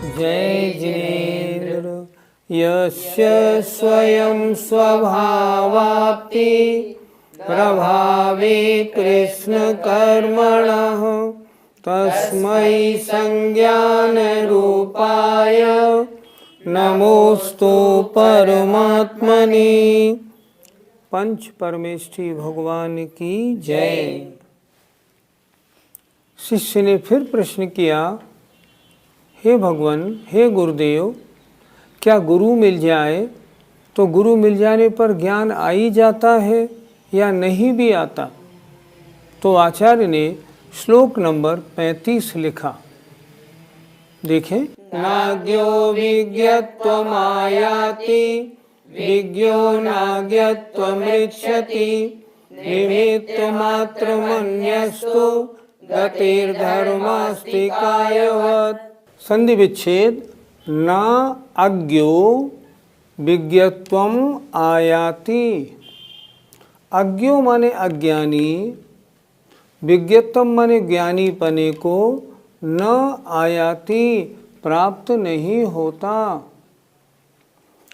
जय जिनेन्द्र यस्य स्वयं स्वभावाप्ति प्रभावे कृष्ण कर्मणः तस्मै संज्ञान रूपाय नमोस्तु परमात्मने। पंच परमेष्ठी भगवान की जय। शिष्य ने फिर प्रश्न किया, हे भगवान, हे गुरुदेव, क्या गुरु मिल जाए तो गुरु मिल जाने पर ज्ञान आ ही जाता है या नहीं भी आता? तो आचार्य ने श्लोक नंबर 35 लिखा। देखें, नाज्ञो विज्ञत्वमायाति विज्ञो नाज्ञत्वमृच्छति निमित्तमात्रमन्यस्तु गतिर्धर्मास्ति कायवत्। संधि विच्छेद। न अज्ञो विज्ञत्वम आयाति। अज्ञो माने अज्ञानी, विज्ञत्वम माने ज्ञानी पने को, न आयाति प्राप्त नहीं होता।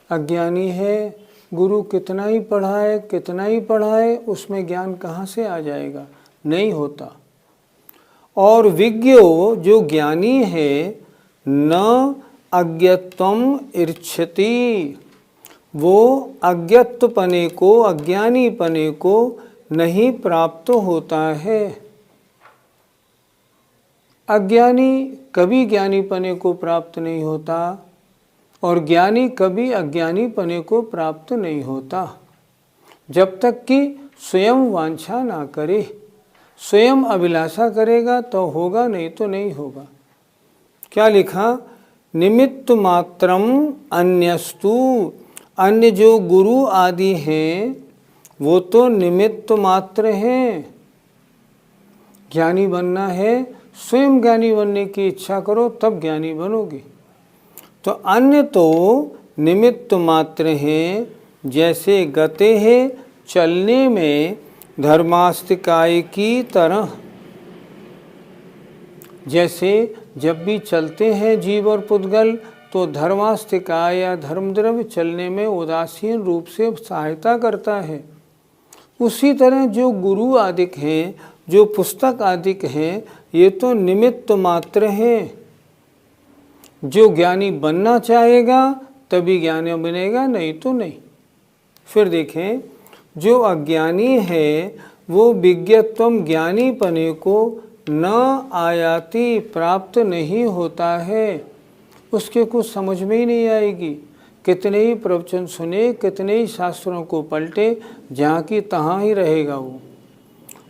अज्ञानी है, गुरु कितना ही पढ़ाए उसमें ज्ञान कहाँ से आ जाएगा? नहीं होता। और विज्ञो जो ज्ञानी है, न अज्ञत्वम इच्छति, वो अज्ञत्व पने को, अज्ञानी पने को नहीं प्राप्त होता है। अज्ञानी कभी ज्ञानी पने को प्राप्त नहीं होता और ज्ञानी कभी अज्ञानी पने को प्राप्त नहीं होता, जब तक कि स्वयं वांछा ना करे। स्वयं अभिलाषा करेगा तो होगा, नहीं तो नहीं होगा। क्या लिखा? निमित्त मात्रम अन्यस्तु। अन्य जो गुरु आदि हैं वो तो निमित्त मात्र हैं। ज्ञानी बनना है, स्वयं ज्ञानी बनने की इच्छा करो तब ज्ञानी बनोगे। तो अन्य तो निमित्त मात्र हैं, जैसे गते हैं चलने में धर्मास्तिकाय की तरह। जैसे जब भी चलते हैं जीव और पुद्गल तो धर्मास्तिकाय या धर्मद्रव्य चलने में उदासीन रूप से सहायता करता है। उसी तरह जो गुरु आदिक हैं, जो पुस्तक आदिक हैं, ये तो निमित्त मात्र हैं। जो ज्ञानी बनना चाहेगा तभी ज्ञानी बनेगा, नहीं तो नहीं। फिर देखें, जो अज्ञानी है वो विज्ञत्वम ज्ञानी पने को न आयाति प्राप्त नहीं होता है। उसके कुछ समझ में ही नहीं आएगी। कितने ही प्रवचन सुने, कितने ही शास्त्रों को पलटे, जहाँ की तहाँ ही रहेगा वो।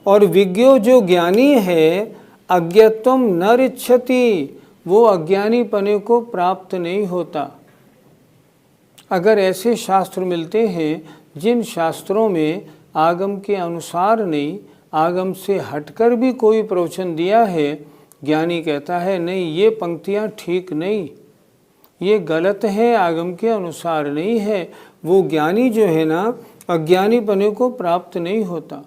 और विज्ञो जो ज्ञानी है, अज्ञत्वम न इच्छति, वो अज्ञानी पने को प्राप्त नहीं होता। अगर ऐसे शास्त्र मिलते हैं जिन शास्त्रों में आगम के अनुसार नहीं, आगम से हटकर भी कोई प्रवचन दिया है, ज्ञानी कहता है नहीं, ये पंक्तियाँ ठीक नहीं, ये गलत है, आगम के अनुसार नहीं है, वो ज्ञानी जो है ना, अज्ञानी पने को प्राप्त नहीं होता।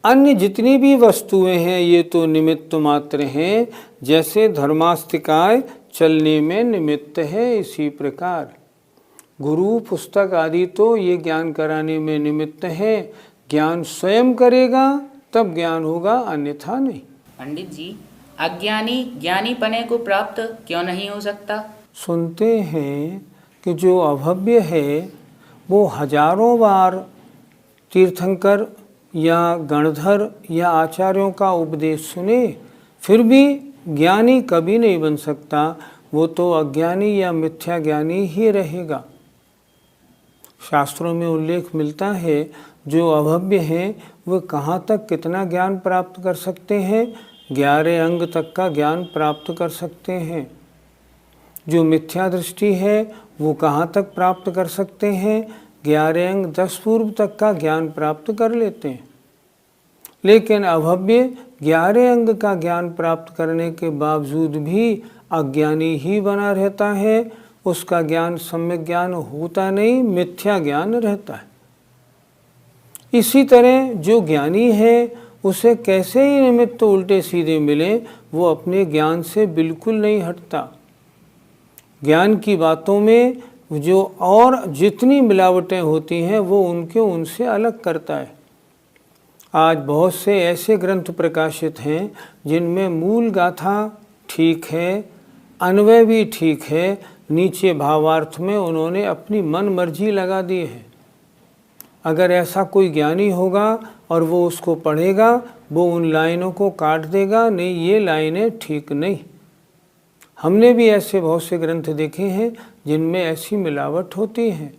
अन्य जितनी भी वस्तुएं हैं ये तो निमित्त मात्र हैं। जैसे धर्मास्तिकाय चलने में निमित्त है, इसी प्रकार गुरु पुस्तक आदि तो ये ज्ञान कराने में निमित्त है। ज्ञान स्वयं करेगा तब ज्ञान होगा, अन्यथा नहीं। पंडित जी, अज्ञानी ज्ञानी पने को प्राप्त क्यों नहीं हो सकता? सुनते हैं कि जो अभव्य है वो हजारों बार तीर्थंकर या गणधर या आचार्यों का उपदेश सुने, फिर भी ज्ञानी कभी नहीं बन सकता। वो तो अज्ञानी या मिथ्या ज्ञानी ही रहेगा। शास्त्रों में उल्लेख मिलता है जो अभव्य हैं वो कहाँ तक कितना ज्ञान प्राप्त कर सकते हैं? 11 अंग तक का ज्ञान प्राप्त कर सकते हैं। जो मिथ्या दृष्टि है वो कहाँ तक प्राप्त कर सकते हैं? 11 अंग 10 पूर्व तक का ज्ञान प्राप्त कर लेते हैं। लेकिन अभव्य 11 अंग का ज्ञान प्राप्त करने के बावजूद भी अज्ञानी ही बना रहता है। उसका ज्ञान सम्यक ज्ञान होता नहीं, मिथ्या ज्ञान रहता है। इसी तरह जो ज्ञानी है उसे कैसे ही निमित्त उल्टे सीधे मिले, वो अपने ज्ञान से बिल्कुल नहीं हटता। ज्ञान की बातों में जो और जितनी मिलावटें होती हैं वो उनसे अलग करता है। आज बहुत से ऐसे ग्रंथ प्रकाशित हैं जिनमें मूल गाथा ठीक है, अन्वय भी ठीक है, नीचे भावार्थ में उन्होंने अपनी मन मर्जी लगा दी है। अगर ऐसा कोई ज्ञानी होगा और वो उसको पढ़ेगा, वो उन लाइनों को काट देगा, नहीं ये लाइनें ठीक नहीं। हमने भी ऐसे बहुत से ग्रंथ देखे हैं जिनमें ऐसी मिलावट होती है।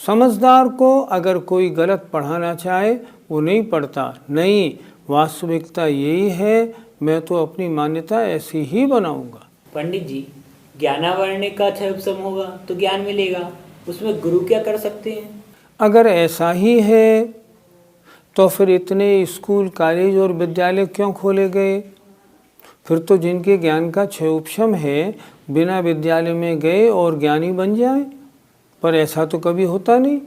समझदार को अगर कोई गलत पढ़ाना चाहे वो नहीं पढ़ता, नहीं वास्तविकता यही है, मैं तो अपनी मान्यता ऐसी ही बनाऊंगा। पंडित जी, ज्ञानावरण का क्षयोपशम होगा तो ज्ञान मिलेगा, उसमें गुरु क्या कर सकते हैं? अगर ऐसा ही है तो फिर इतने स्कूल, कॉलेज और विद्यालय क्यों खोले गए? फिर तो जिनके ज्ञान का क्षयोपशम है बिना विद्यालय में गए और ज्ञानी बन जाए, पर ऐसा तो कभी होता नहीं।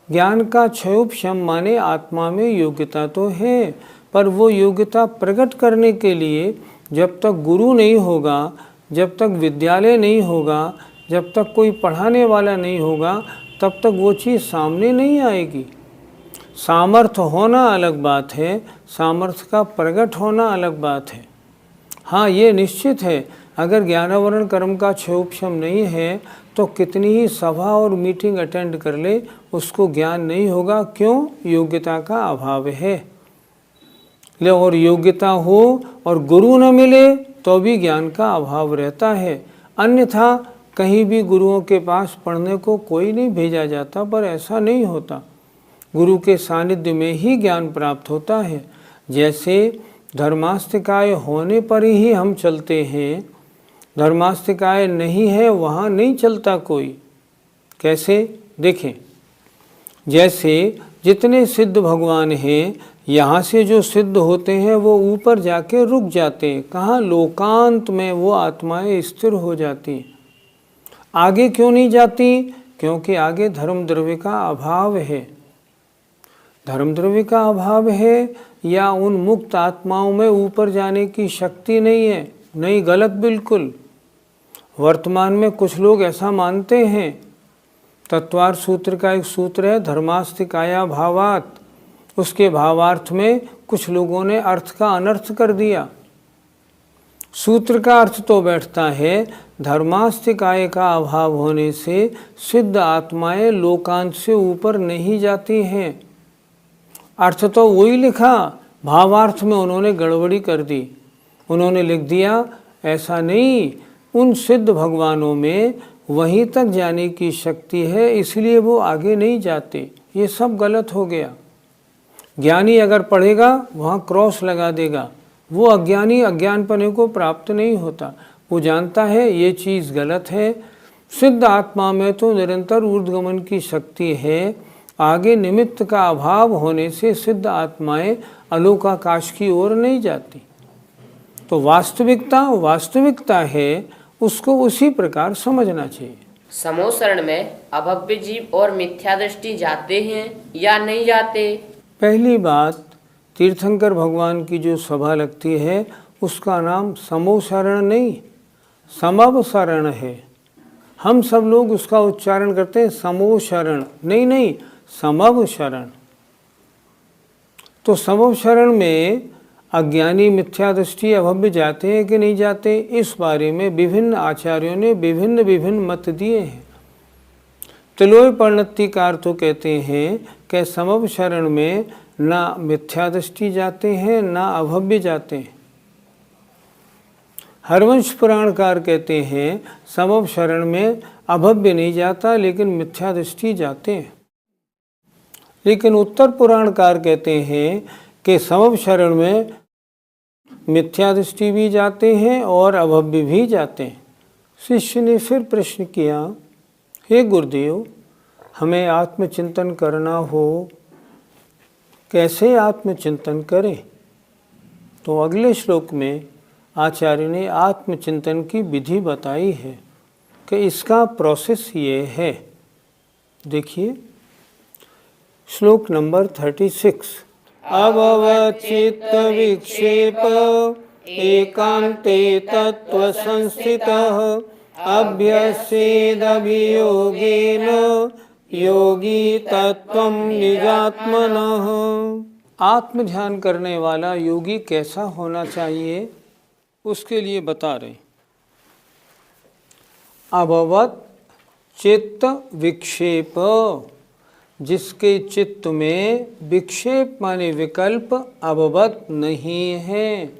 ज्ञान का क्षयोपशम माने आत्मा में योग्यता तो है, पर वो योग्यता प्रकट करने के लिए जब तक गुरु नहीं होगा, जब तक विद्यालय नहीं होगा, जब तक कोई पढ़ाने वाला नहीं होगा, तब तक वो चीज़ सामने नहीं आएगी। सामर्थ्य होना अलग बात है, सामर्थ्य का प्रकट होना अलग बात है। हाँ, ये निश्चित है, अगर ज्ञानावरण कर्म का क्षयोपशम नहीं है तो कितनी ही सभा और मीटिंग अटेंड कर ले, उसको ज्ञान नहीं होगा। क्यों? योग्यता का अभाव है। ले और योग्यता हो और गुरु न मिले तो भी ज्ञान का अभाव रहता है। अन्यथा कहीं भी गुरुओं के पास पढ़ने को कोई नहीं भेजा जाता, पर ऐसा नहीं होता। गुरु के सानिध्य में ही ज्ञान प्राप्त होता है। जैसे धर्मास्तिकाय होने पर ही हम चलते हैं, धर्मास्तिकाय नहीं है वहाँ नहीं चलता कोई। कैसे? देखें, जैसे जितने सिद्ध भगवान हैं, यहाँ से जो सिद्ध होते हैं वो ऊपर जाके रुक जाते हैं। कहाँ? लोकांत में वो आत्माएं स्थिर हो जाती हैं। आगे क्यों नहीं जाती? क्योंकि आगे धर्म द्रव्य का अभाव है। धर्म द्रव्य का अभाव है या उन मुक्त आत्माओं में ऊपर जाने की शक्ति नहीं है? नहीं, गलत बिल्कुल। वर्तमान में कुछ लोग ऐसा मानते हैं। तत्वार्थ सूत्र का एक सूत्र है धर्मास्तिकाया भावात, उसके भावार्थ में कुछ लोगों ने अर्थ का अनर्थ कर दिया। सूत्र का अर्थ तो बैठता है धर्मास्तिकाय का अभाव होने से सिद्ध आत्माएं लोकांत से ऊपर नहीं जाती हैं। अर्थ तो वही लिखा, भावार्थ में उन्होंने गड़बड़ी कर दी। उन्होंने लिख दिया ऐसा नहीं, उन सिद्ध भगवानों में वहीं तक जाने की शक्ति है, इसलिए वो आगे नहीं जाते। ये सब गलत हो गया। ज्ञानी अगर पढ़ेगा वहाँ क्रॉस लगा देगा, वो अज्ञानी अज्ञानपने को प्राप्त नहीं होता। वो जानता है ये चीज़ गलत है। सिद्ध आत्मा में तो निरंतर ऊर्ध्वगमन की शक्ति है। आगे निमित्त का अभाव होने से सिद्ध आत्माएं अलोकाकाश की ओर नहीं जाती। तो वास्तविकता है, उसको उसी प्रकार समझना चाहिए। समोसरण में अभव्य जीव और मिथ्या दृष्टि जाते हैं या नहीं जाते? पहली बात, तीर्थंकर भगवान की जो सभा लगती है उसका नाम समोसरण नहीं, समवसरण है। हम सब लोग उसका उच्चारण करते हैं समोशरण, नहीं, समवशरण। तो समवशरण में अज्ञानी मिथ्या दृष्टि अभव्य जाते हैं कि नहीं जाते, इस बारे में विभिन्न आचार्यों ने विभिन्न मत दिए हैं। तिलोय परिणतिकार तो कहते हैं कि समवशरण में ना मिथ्या दृष्टि जाते हैं ना अभव्य जाते हैं। हरवंश पुराणकार कहते हैं समवशरण में अभव्य नहीं जाता लेकिन मिथ्या दृष्टि जाते हैं। लेकिन उत्तर पुराणकार कहते हैं कि समवशरण में मिथ्या दृष्टि भी जाते हैं और अभव्य भी जाते हैं। शिष्य ने फिर प्रश्न किया, हे गुरुदेव, हमें आत्मचिंतन करना हो, कैसे आत्मचिंतन करें? तो अगले श्लोक में आचार्य ने आत्मचिंतन की विधि बताई है कि इसका प्रोसेस ये है। देखिए श्लोक नंबर 36, अवचित्त विक्षेप एकांते तत्व संस्थितः अभ्यसेदभियोगेन योगी तत्त्वं निजात्मनः। आत्म ध्यान करने वाला योगी कैसा होना चाहिए, उसके लिए बता रहे। अभवत चित्त विक्षेप, जिसके चित्त में विक्षेप माने विकल्प अभवत नहीं है।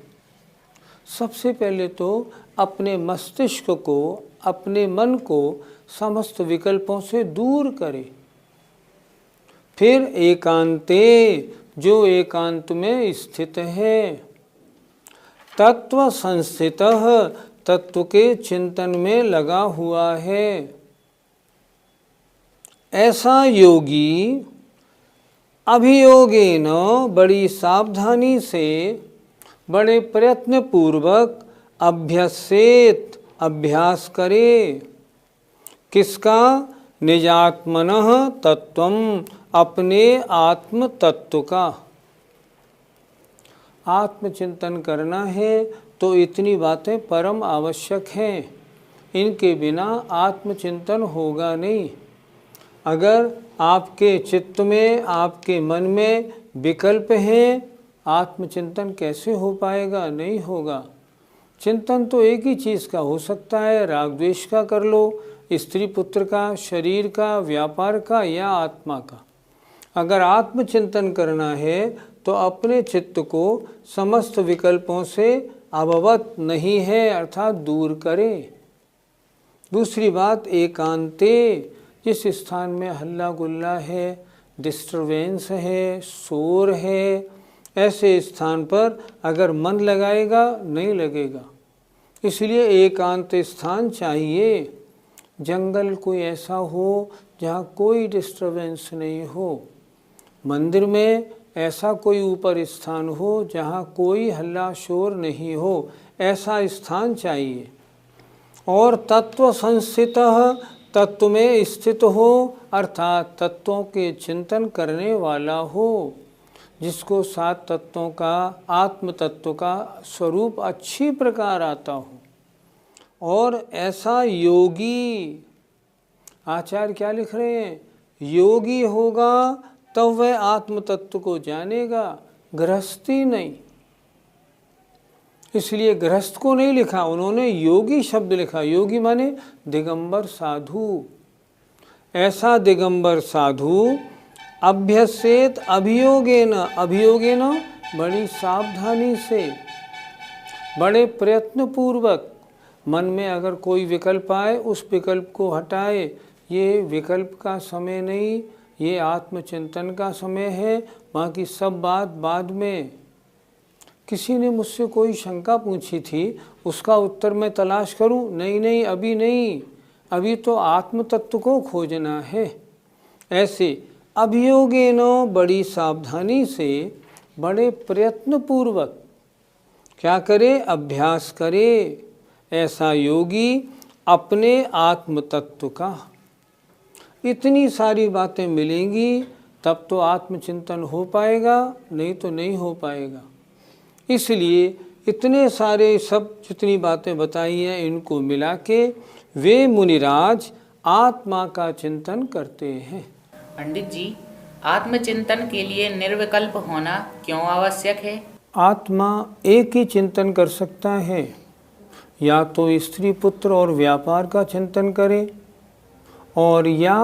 सबसे पहले तो अपने मस्तिष्क को, अपने मन को समस्त विकल्पों से दूर करे। फिर एकांते, जो एकांत में स्थित है, तत्व संस्थितः, तत्व के चिंतन में लगा हुआ है, ऐसा योगी अभियोगेन, बड़ी सावधानी से, बड़े प्रयत्न पूर्वक अभ्यसेत, अभ्यास करे। किसका? निजात्मनः तत्वम, अपने आत्म तत्व का। आत्मचिंतन करना है तो इतनी बातें परम आवश्यक हैं, इनके बिना आत्मचिंतन होगा नहीं। अगर आपके चित्त में, आपके मन में विकल्प हैं, आत्मचिंतन कैसे हो पाएगा? नहीं होगा। चिंतन तो एक ही चीज़ का हो सकता है, राग द्वेष का कर लो, स्त्री पुत्र का, शरीर का, व्यापार का, या आत्मा का। अगर आत्मचिंतन करना है तो अपने चित्त को समस्त विकल्पों से अवगत नहीं है, अर्थात दूर करे। दूसरी बात, एकांते, जिस स्थान में हल्ला गुल्ला है, डिस्टरबेंस है, शोर है, ऐसे स्थान पर अगर मन लगाएगा नहीं लगेगा। इसलिए एकांत स्थान चाहिए। जंगल कोई ऐसा हो जहाँ कोई डिस्टरबेंस नहीं हो, मंदिर में ऐसा कोई ऊपर स्थान हो जहाँ कोई हल्ला शोर नहीं हो, ऐसा स्थान चाहिए। और तत्व संस्थितः, तत्व में स्थित हो, अर्थात तत्वों के चिंतन करने वाला हो, जिसको सात तत्वों का, आत्म तत्व का स्वरूप अच्छी प्रकार आता हो। और ऐसा योगी, आचार्य क्या लिख रहे हैं? योगी होगा तब वह आत्म तत्व को जानेगा, गृहस्थी नहीं। इसलिए गृहस्थ को नहीं लिखा, उन्होंने योगी शब्द लिखा। योगी माने दिगंबर साधु। ऐसा दिगंबर साधु अभ्यसेत अभियोगेन, अभियोगेन बड़ी सावधानी से, बड़े प्रयत्न पूर्वक, मन में अगर कोई विकल्प आए उस विकल्प को हटाए। ये विकल्प का समय नहीं, ये आत्मचिंतन का समय है, बाकी सब बात बाद में। किसी ने मुझसे कोई शंका पूछी थी, उसका उत्तर मैं तलाश करूं? नहीं नहीं, अभी नहीं, अभी तो आत्म तत्व को खोजना है। ऐसे अभियोगेनो, बड़ी सावधानी से, बड़े प्रयत्न पूर्वक क्या करे? अभ्यास करे। ऐसा योगी अपने आत्म तत्व का। इतनी सारी बातें मिलेंगी तब तो आत्मचिंतन हो पाएगा, नहीं तो नहीं हो पाएगा। इसलिए इतने सारे सब जितनी बातें बताई हैं, इनको मिला के वे मुनिराज आत्मा का चिंतन करते हैं। पंडित जी, आत्मचिंतन के लिए निर्विकल्प होना क्यों आवश्यक है? आत्मा एक ही चिंतन कर सकता है, या तो स्त्री पुत्र और व्यापार का चिंतन करे, और या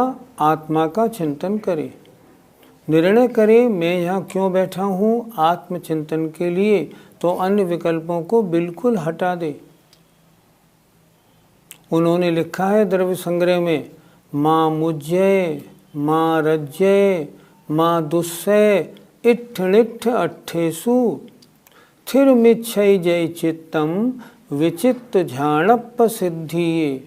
आत्मा का चिंतन करे। निर्णय करे मैं यहाँ क्यों बैठा हूँ आत्मचिंतन के लिए, तो अन्य विकल्पों को बिल्कुल हटा दे। उन्होंने लिखा है द्रव्य संग्रह में, माँ मुज्जय, माँ रज्जय, माँ दुस्सय, इट्ठनिट्ठ अट्ठेसु, थिर मिच्छय जय चित्तम, विचित्त झाणप्प सिद्धिये।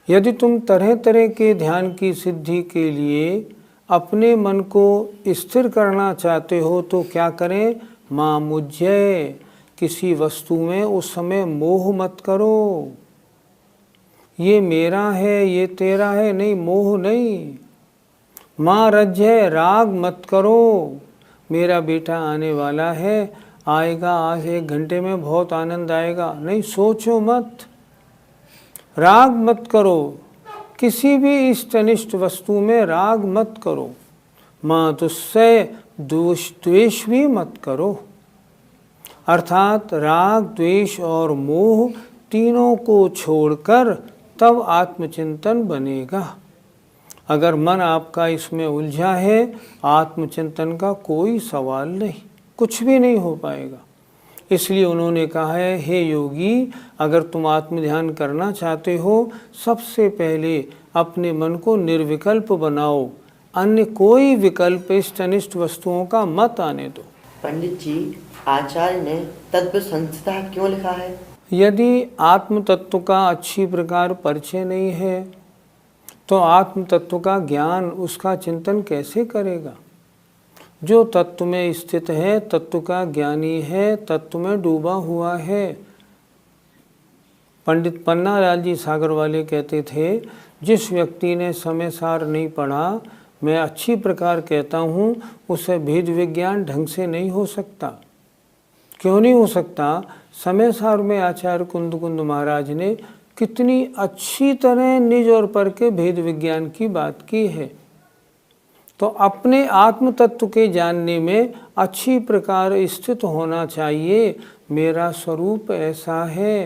यदि तुम तरह तरह के ध्यान की सिद्धि के लिए अपने मन को स्थिर करना चाहते हो तो क्या करें? माँ मुज्जय, किसी वस्तु में उस समय मोह मत करो। ये मेरा है, ये तेरा है, नहीं, मोह नहीं। माँ रज्जय, राग मत करो। मेरा बेटा आने वाला है, आएगा आज 1 घंटे में, बहुत आनंद आएगा, नहीं, सोचो मत। राग मत करो, किसी भी इष्ट अनिष्ट वस्तु में राग मत करो। मातुस्सय द्वेष भी मत करो। अर्थात राग, द्वेष और मोह तीनों को छोड़कर तब आत्मचिंतन बनेगा। अगर मन आपका इसमें उलझा है, आत्मचिंतन का कोई सवाल नहीं, कुछ भी नहीं हो पाएगा। इसलिए उन्होंने कहा है, हे योगी, अगर तुम आत्मध्यान करना चाहते हो, सबसे पहले अपने मन को निर्विकल्प बनाओ, अन्य कोई विकल्प इष्ट अनिष्ट वस्तुओं का मत आने दो। पंडित जी, आचार्य ने तत्व संस्था क्यों लिखा है? यदि आत्म तत्व का अच्छी प्रकार परिचय नहीं है तो आत्म तत्व का ज्ञान, उसका चिंतन कैसे करेगा? जो तत्व में स्थित है, तत्व का ज्ञानी है, तत्व में डूबा हुआ है। पंडित पन्नालाल जी सागर वाले कहते थे, जिस व्यक्ति ने समय सार नहीं पढ़ा, मैं अच्छी प्रकार कहता हूँ, उसे भेद विज्ञान ढंग से नहीं हो सकता। क्यों नहीं हो सकता? समय सार में आचार्य कुंद महाराज ने कितनी अच्छी तरह निज और पर के भेद विज्ञान की बात की है। तो अपने आत्म तत्व के जानने में अच्छी प्रकार स्थित होना चाहिए। मेरा स्वरूप ऐसा है।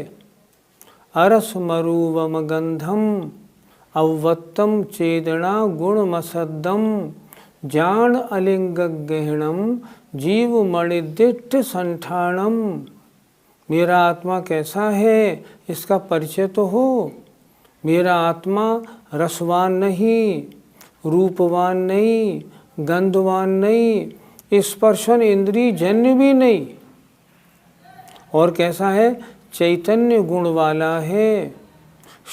अरस मरुवम गंधम अवत्तम चेदना गुणमसद्दम जान अलिंग गहणम जीव मणिदिट्ठ संठाणम। मेरा आत्मा कैसा है, इसका परिचय तो हो। मेरा आत्मा रसवान नहीं, रूपवान नहीं, गंधवान नहीं, स्पर्शन इंद्रिय जन्य भी नहीं। और कैसा है? चैतन्य गुण वाला है,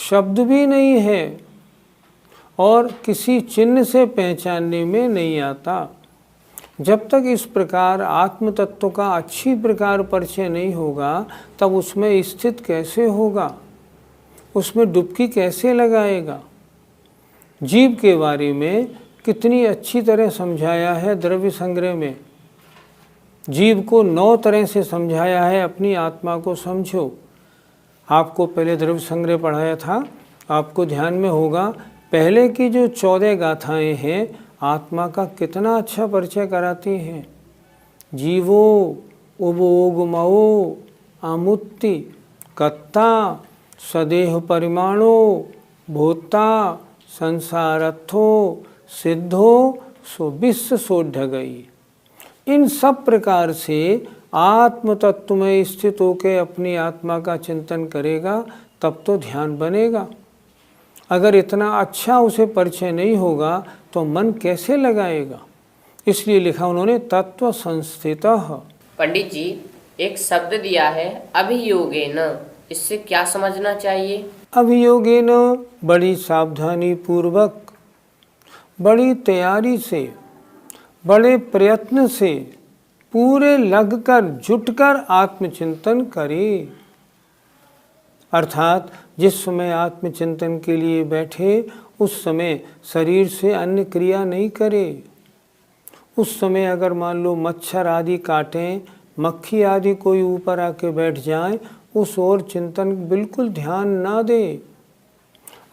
शब्द भी नहीं है और किसी चिन्ह से पहचानने में नहीं आता। जब तक इस प्रकार आत्म तत्व का अच्छी प्रकार परिचय नहीं होगा, तब उसमें स्थित कैसे होगा, उसमें डुबकी कैसे लगाएगा? जीव के बारे में कितनी अच्छी तरह समझाया है द्रव्य संग्रह में। जीव को 9 तरह से समझाया है, अपनी आत्मा को समझो। आपको पहले द्रव्य संग्रह पढ़ाया था, आपको ध्यान में होगा। पहले की जो 14 गाथाएं हैं, आत्मा का कितना अच्छा परिचय कराती हैं। जीवो उबोगमो आमुत्ति कत्ता सदेह परिमाणो भूता संसारथो सिद्धो सो विश्व सो ढगई। इन सब प्रकार से आत्म तत्व में स्थित होकर अपनी आत्मा का चिंतन करेगा, तब तो ध्यान बनेगा। अगर इतना अच्छा उसे परिचय नहीं होगा तो मन कैसे लगाएगा? इसलिए लिखा उन्होंने तत्व संस्थितः। पंडित जी, एक शब्द दिया है अभियोगेन, इससे क्या समझना चाहिए? अभियोगेन, बड़ी सावधानी पूर्वक, बड़ी तैयारी से, बड़े प्रयत्न से, पूरे लगकर जुटकर आत्मचिंतन करे। अर्थात जिस समय आत्मचिंतन के लिए बैठे, उस समय शरीर से अन्य क्रिया नहीं करे। उस समय अगर मान लो मच्छर आदि काटें, मक्खी आदि कोई ऊपर आके बैठ जाए, उस ओर चिंतन बिल्कुल ध्यान ना दे।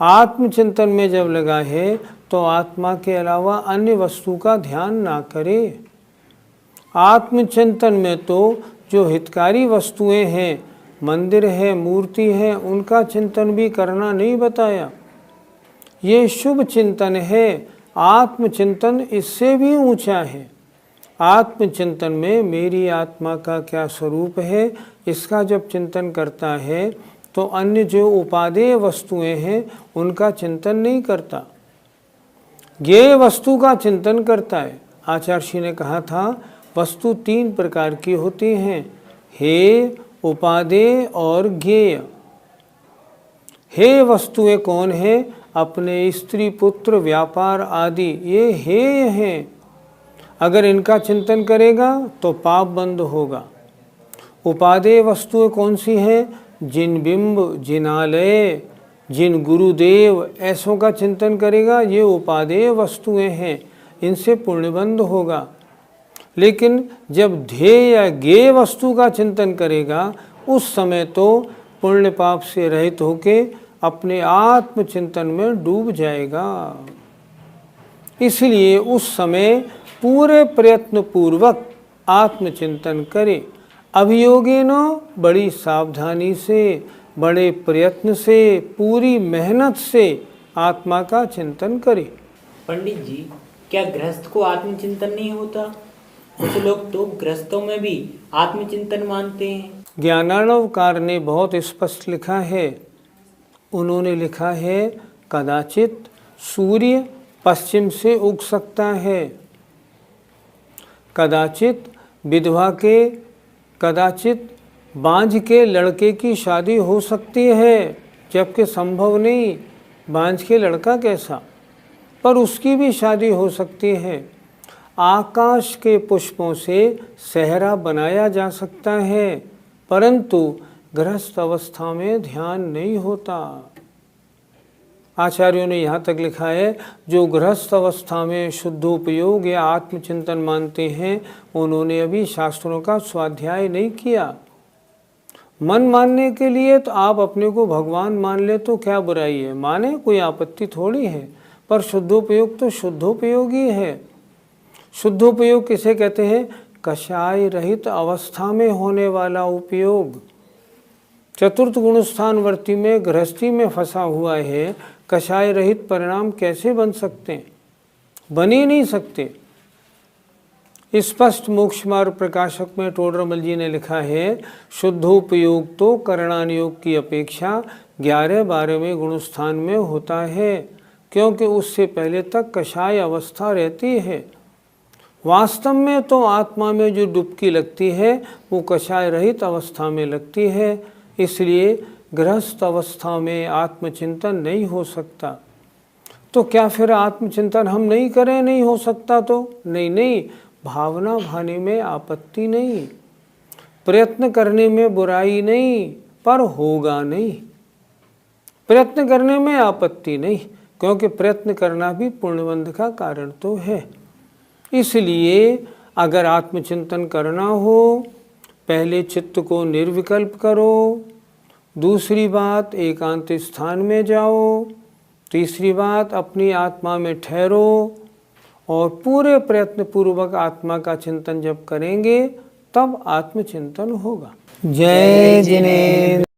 आत्मचिंतन में जब लगा है तो आत्मा के अलावा अन्य वस्तु का ध्यान ना करे। आत्मचिंतन में तो जो हितकारी वस्तुएं हैं, मंदिर है, मूर्ति है, उनका चिंतन भी करना नहीं बताया। ये शुभ चिंतन है। आत्मचिंतन इससे भी ऊंचा है। आत्मचिंतन में मेरी आत्मा का क्या स्वरूप है, इसका जब चिंतन करता है तो अन्य जो उपादेय वस्तुएं हैं उनका चिंतन नहीं करता, ज्ञेय वस्तु का चिंतन करता है। आचार्य श्री ने कहा था, वस्तु 3 प्रकार की होती हैं, हे, उपादेय और ज्ञेय। हे वस्तुएं कौन है? अपने स्त्री पुत्र व्यापार आदि, ये हेय हैं। अगर इनका चिंतन करेगा तो पाप बंद होगा। उपादेय वस्तुएं कौन सी हैं? जिन बिंब, जिनालय, जिन गुरुदेव, ऐसों का चिंतन करेगा, ये उपादेय वस्तुएं हैं, इनसे पुण्यबंध होगा। लेकिन जब ध्येय या ज्ञेय वस्तु का चिंतन करेगा, उस समय तो पुण्य पाप से रहित होके अपने आत्मचिंतन में डूब जाएगा। इसलिए उस समय पूरे प्रयत्न पूर्वक आत्मचिंतन करे। अभियोगेन बड़ी सावधानी से, बड़े प्रयत्न से, पूरी मेहनत से आत्मा का चिंतन करे। पंडित जी, क्या गृहस्थ को आत्मचिंतन नहीं होता? कुछ लोग तो गृहस्थों में भी आत्मचिंतन मानते हैं। ज्ञानार्णवकार ने बहुत स्पष्ट लिखा है। उन्होंने लिखा है, कदाचित सूर्य पश्चिम से उग सकता है, कदाचित विधवा के, कदाचित बांझ के लड़के की शादी हो सकती है, जबकि संभव नहीं, बांझ के लड़का कैसा, पर उसकी भी शादी हो सकती है। आकाश के पुष्पों से सहरा बनाया जा सकता है, परंतु गृहस्थ अवस्था में ध्यान नहीं होता। आचार्यों ने यहाँ तक लिखा है, जो गृहस्थ अवस्था में शुद्धोपयोग या आत्मचिंतन मानते हैं, उन्होंने अभी शास्त्रों का स्वाध्याय नहीं किया। मन मानने के लिए तो आप अपने को भगवान मान ले तो क्या बुराई है, माने कोई आपत्ति थोड़ी है, पर शुद्धोपयोग तो शुद्धोपयोग ही है। शुद्धोपयोग किसे कहते हैं? कषाय रहित अवस्था में होने वाला उपयोग। चतुर्थ गुणस्थान वर्ती में गृहस्थी में फंसा हुआ है, कषाय रहित परिणाम कैसे बन सकते हैं? बन ही नहीं सकते। स्पष्ट मोक्ष मार्ग प्रकाशक में टोडरमल जी ने लिखा है, शुद्धोपयोग तो करणान योग की अपेक्षा 11-12वें गुणस्थान में होता है, क्योंकि उससे पहले तक कषाय अवस्था रहती है। वास्तव में तो आत्मा में जो डुबकी लगती है वो कषाय रहित अवस्था में लगती है। इसलिए गृहस्थ अवस्था में आत्मचिंतन नहीं हो सकता। तो क्या फिर आत्मचिंतन हम नहीं करें? नहीं हो सकता तो नहीं, भावना भाने में आपत्ति नहीं, प्रयत्न करने में बुराई नहीं, पर होगा नहीं। प्रयत्न करने में आपत्ति नहीं, क्योंकि प्रयत्न करना भी पुण्यबंध का कारण तो है। इसलिए अगर आत्मचिंतन करना हो, पहले चित्त को निर्विकल्प करो, दूसरी बात एकांत स्थान में जाओ, तीसरी बात अपनी आत्मा में ठहरो, और पूरे प्रयत्न पूर्वक आत्मा का चिंतन जब करेंगे तब आत्मचिंतन होगा। जय जिनेन्द्र।